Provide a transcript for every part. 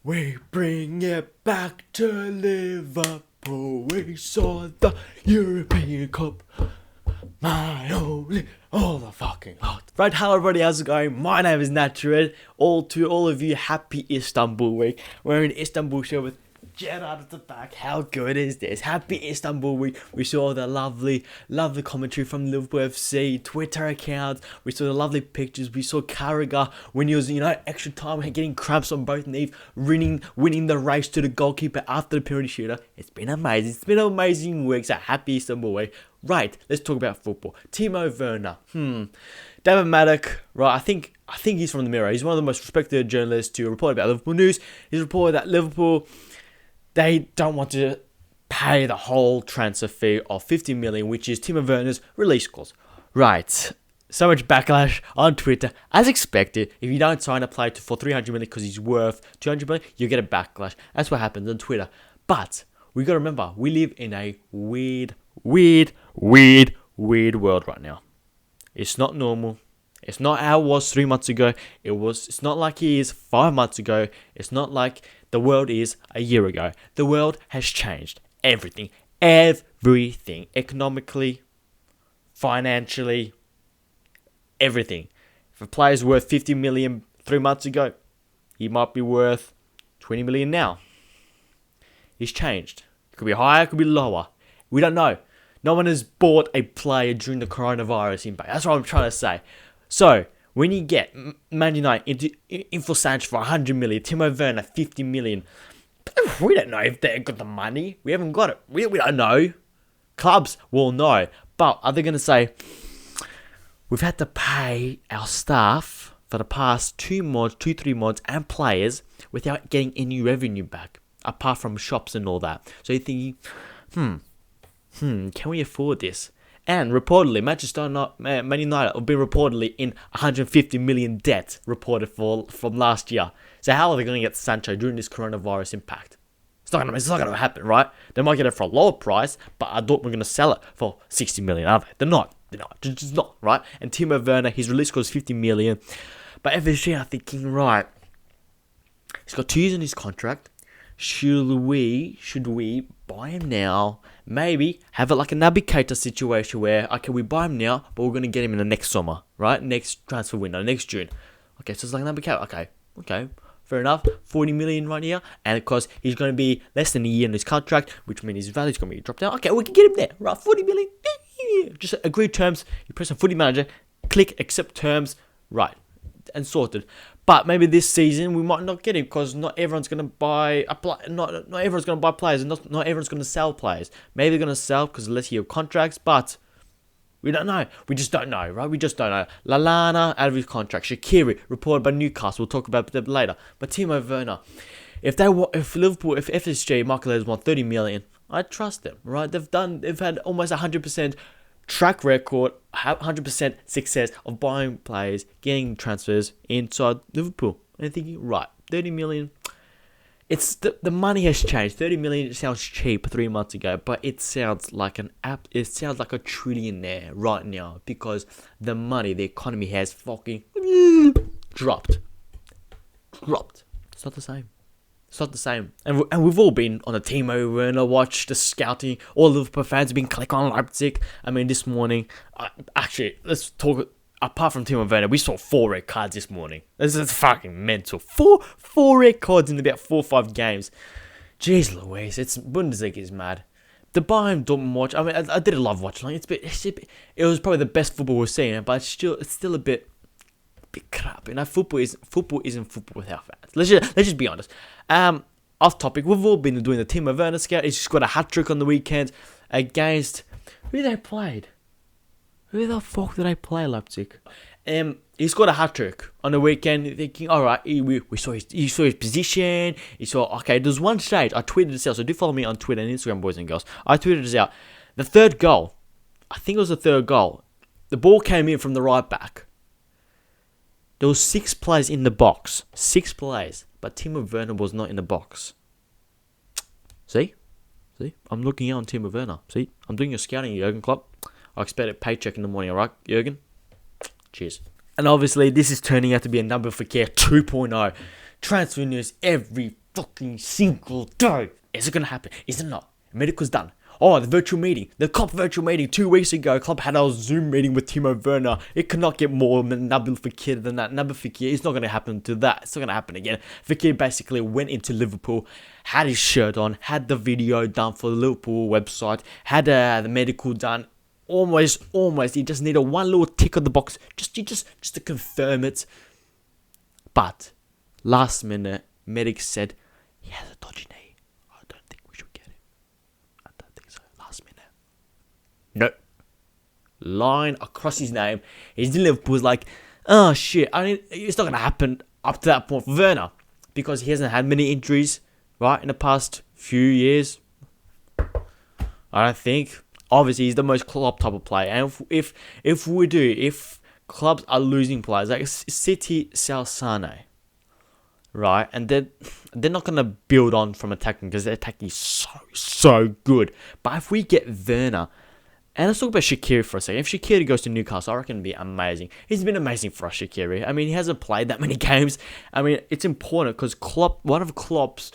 We bring it back to Liverpool. We saw the European Cup. My holy, all the fucking lot. Right, hello everybody, how's it going? My name is Natural. To all of you, happy Istanbul week. We're in Istanbul show with Gerard at the back. How good is this? Happy Istanbul week. We saw the lovely commentary from Liverpool FC Twitter accounts. We saw the lovely pictures. We saw Carragher when he was, extra time, getting cramps on both knees, winning the race to the goalkeeper after the penalty shooter. It's been amazing. It's been an amazing week. So happy Istanbul week. Right, let's talk about football. Timo Werner. David Maddock. Right, I think he's from the Mirror. He's one of the most respected journalists to report about Liverpool news. He's reported that Liverpool, they don't want to pay the whole transfer fee of 50 million, which is Timo Werner's release clause. Right. So much backlash on Twitter. As expected, if you don't sign a player for 300 million because he's worth 200 million, you get a backlash. That's what happens on Twitter. But we got to remember, we live in a weird world right now. It's not normal. It's not how it was 3 months ago. It's not like it is 5 months ago. It's not like the world is a year ago. The world has changed. Everything. Economically, financially, everything. If a player's worth 50 million 3 months ago, he might be worth 20 million now. He's changed. It could be higher, it could be lower. We don't know. No one has bought a player during the coronavirus impact. That's what I'm trying to say. So, when you get Man United in for Sancho for 100 million, Timo Werner 50 million, we don't know if they've got the money. We haven't got it. We don't know. Clubs will know. But are they going to say, we've had to pay our staff for the past 3 months and players without getting any revenue back, apart from shops and all that. So you're thinking, can we afford this? And reportedly, Man United have been reportedly in 150 million debt reported from last year. So how are they going to get Sancho during this coronavirus impact? It's not going to happen, right? They might get it for a lower price, but I thought we're going to sell it for 60 million, are they? They're not. Just not, right? And Timo Werner, his release cost 50 million. But FSG are thinking, right, he's got 2 years in his contract. Should we buy him now? Maybe have it like a Naby Keita situation where, okay, we buy him now, but we're going to get him in the next summer, right? Next transfer window, next June. Okay, so it's like Naby Keita. Okay, fair enough. 40 million right here. And of course, he's going to be less than a year in his contract, which means his value is going to be dropped down. Okay, we can get him there, right? 40 million. Just agree terms. You press on Footy Manager, click accept terms, right, and sorted. But maybe this season we might not get him because not everyone's going to buy not everyone's going to buy players, and not everyone's going to sell players. Maybe they're going to sell because less year contracts, but we don't know. We just don't know, right? We just don't know. Lallana out of his contract. Shaqiri reported by Newcastle. We'll talk about that later. But Timo Werner, if FSG Marketers want 30 million, I trust them, right? They've had almost 100% track record, 100% success of buying players, getting transfers inside Liverpool. And thinking, right, 30 million, it's the money has changed. 30 million sounds cheap 3 months ago, but it sounds like a trillionaire right now because the economy has fucking dropped. It's not the same. It's not the same. And we've all been on the Timo Werner watch, the scouting. All Liverpool fans have been clicking on Leipzig. I mean, this morning, actually, let's talk. Apart from Timo Werner, we saw 4 red cards this morning. This is fucking mental. Four red cards in about 4 or 5 games. Jeez Louise, Bundesliga is mad. The Bayern Dortmund watch, I mean, I did love watching. It was probably the best football we've seen, but it's still a bit crap. Football isn't football without fans. Let's just be honest. Off topic, we've all been doing the Timo Werner scout. He's just got a hat-trick on the weekend against who they played. Who the fuck did they play, Leipzig? He's got a hat-trick on the weekend. Thinking, all right, we saw his position. Okay, there's one stage. I tweeted this out, so do follow me on Twitter and Instagram, boys and girls. I tweeted this out. The third goal, I think it was the third goal. The ball came in from the right back. There was 6 players in the box. 6 players. But Timo Werner was not in the box. See? I'm looking out on Timo Werner. See? I'm doing your scouting, Jurgen Klopp. I expect a paycheck in the morning, alright, Jurgen? Cheers. And obviously, this is turning out to be a number for care 2.0. Transfer news every fucking single day. Is it going to happen? Is it not? Medical's done. Oh, the virtual meeting. The Klopp virtual meeting 2 weeks ago. Klopp had a Zoom meeting with Timo Werner. It could not get more Nabil Fekir than that. Nabil Fekir, it's not going to happen to that. It's not going to happen again. Fekir basically went into Liverpool, had his shirt on, had the video done for the Liverpool website, had the medical done. Almost. He just needed one little tick on the box just to confirm it. But last minute, medic said he has a dodgy knee. I don't think we should get him. I don't think so. Last minute. No. Line across his name. His Liverpool was like, oh shit. I mean, it's not gonna happen up to that point for Werner because he hasn't had many injuries, right, in the past few years. I don't think. Obviously, he's the most Klopp type of player, and if clubs are losing players like City, sell Sane, right, and then they're not gonna build on from attacking because their attacking is so good. But if we get Werner, and let's talk about Shaqiri for a second. If Shaqiri goes to Newcastle, I reckon it'd be amazing. He's been amazing for us, Shaqiri. I mean, he hasn't played that many games. I mean, it's important because one of Klopp's,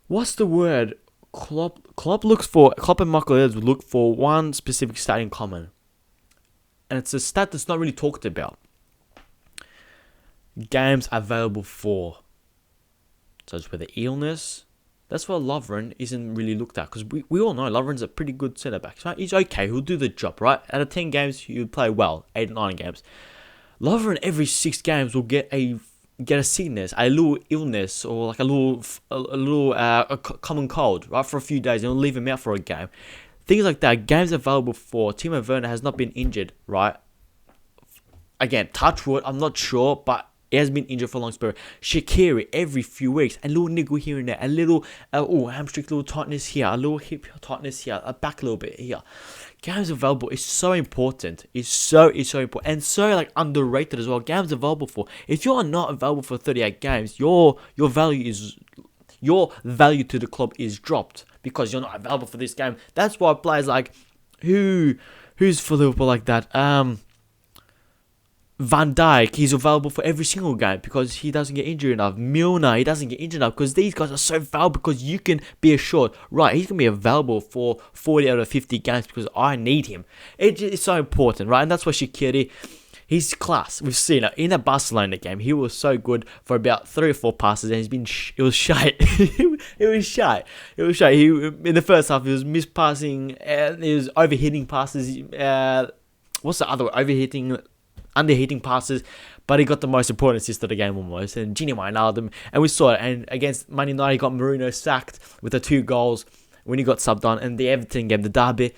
what's the word? Klopp and Michael Edwards would look for one specific stat in common. And it's a stat that's not really talked about. Games available for. So it's whether illness. That's why Lovren isn't really looked at. Because we all know Lovren's a pretty good centre-back. Right? He's okay. He'll do the job, right? Out of 10 games, he'll play well. 8 or 9 games. Lovren every 6 games will get a sickness, a little illness, or like a little common cold, right, for a few days, and it'll leave him out for a game. Things like that. Games available for. Timo Werner has not been injured, right? Again, touch wood, I'm not sure, but he has been injured for a long period. Shaqiri every few weeks, a little niggle here and there, a little hamstring, little tightness here, a little hip tightness here, a back a little bit here. Games available is so important. It's so important and so like underrated as well. Games available for. If you're not available for 38 games, your value to the club is dropped because you're not available for this game. That's why players like who's for Liverpool like that. Van Dijk, he's available for every single game because he doesn't get injured enough. Milner, he doesn't get injured enough because these guys are so valuable because you can be assured, right, he's going to be available for 40 out of 50 games because I need him. It's so important, right? And that's why Shaqiri, he's class. We've seen it in the Barcelona game. He was so good for about 3 or 4 passes and it was shite. It was shite. He, in the first half, he was mispassing and he was overhitting passes. What's the other word? Underhitting passes, but he got the most important assist of the game almost, and Gini Wijnaldum, and we saw it, and against Man United, he got Mourinho sacked with the 2 goals when he got subbed on, and the Everton game, the derby,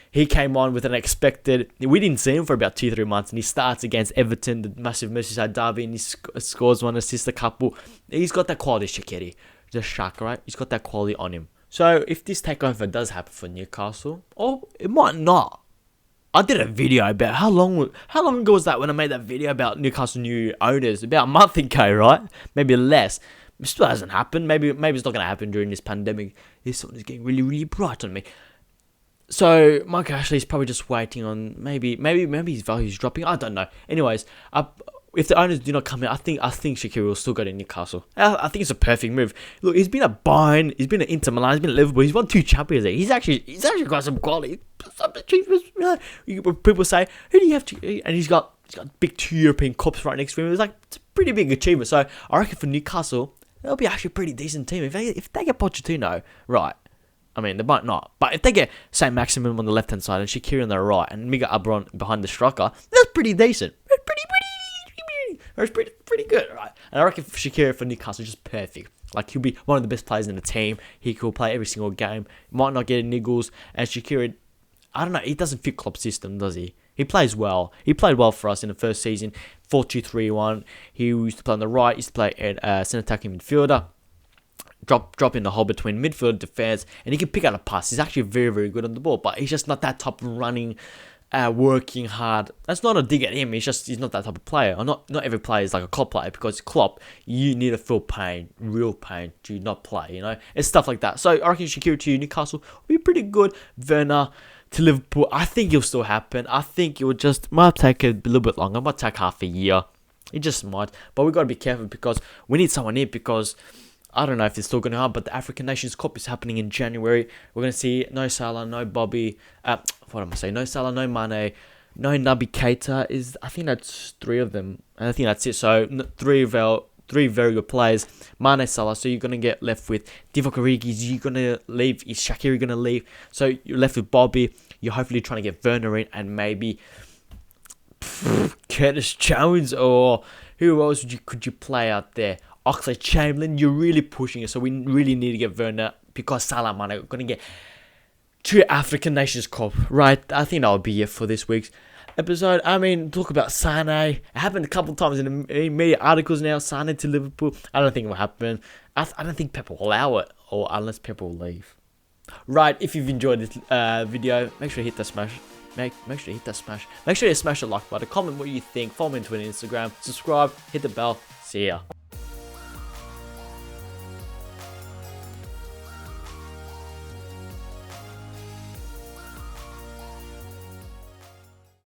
he came on with an expected, we didn't see him for about 2-3 months, and he starts against Everton, the massive Merseyside derby, and he scores 1 assist, a couple. He's got that quality, Shaqiri, the shark, right? He's got that quality on him. So if this takeover does happen for Newcastle, or it might not. I did a video about how long ago was that when I made that video about Newcastle new owners? About a month ago, right? Maybe less. It still hasn't happened. Maybe it's not going to happen during this pandemic. This one is getting really, really bright on me. So Mike Ashley's probably just waiting on maybe his value is dropping. I don't know. Anyways, if the owners do not come in, I think Shaqiri will still go to Newcastle. I think it's a perfect move. Look, he's been at Bayern, he's been at Inter Milan, he's been at Liverpool, he's won 2 Champions League. He's actually got some quality. People say, who do you have to? And he's got big 2 European Cups right next to him. It's a pretty big achievement. So I reckon for Newcastle, they'll be actually a pretty decent team if they get Pochettino right. I mean, they might not, but if they get Saint Maximin on the left hand side and Shaqiri on the right and Miguel Abron behind the striker, that's pretty decent. It's pretty good, right? And I reckon Shaqiri for Newcastle is just perfect. Like, he'll be one of the best players in the team. He could play every single game. Might not get niggles. And Shaqiri, I don't know, he doesn't fit Klopp's system, does he? He plays well. He played well for us in the first season. 4-2-3-1. He used to play on the right. He used to play at centre attacking midfielder. Drop in the hole between midfield and defence. And he can pick out a pass. He's actually very, very good on the ball. But he's just not that type of running, working hard. That's not a dig at him. He's not that type of player. Or not every player is like a Klopp player, because Klopp, you need to feel pain, real pain, to not play, you know? It's stuff like that. So I reckon Shaqiri to Newcastle will be pretty good. Werner to Liverpool, I think it'll still happen. I think it will might take a little bit longer. It might take half a year. It just might. But we've got to be careful because we need someone in, because I don't know if it's still going to happen, but the African Nations Cup is happening in January. We're going to see no Salah, no Bobby. What am I saying? No Salah, no Mane, no Naby Keita. I think that's three of them. And I think that's it. So three very good players. Mane, Salah. So you're going to get left with Divock Origi. Is you going to leave? Is Shaqiri going to leave? So you're left with Bobby. You're hopefully trying to get Werner in and maybe Curtis Jones, or who else could you play out there? Oxlade-Chamberlain. You're really pushing it, so we really need to get Werner because Salah, Mane are going to get to African Nations Cup, right? I think that'll be it for this week's episode. I mean, talk about Sane. It happened a couple of times in the media articles now. Sane to Liverpool. I don't think it will happen. I don't think Pep will allow it, or unless Pep will leave. Right, if you've enjoyed this video, make sure you hit that smash. Make sure you hit that smash. Make sure you smash the like button. Comment what you think. Follow me on Twitter and Instagram. Subscribe. Hit the bell. See ya.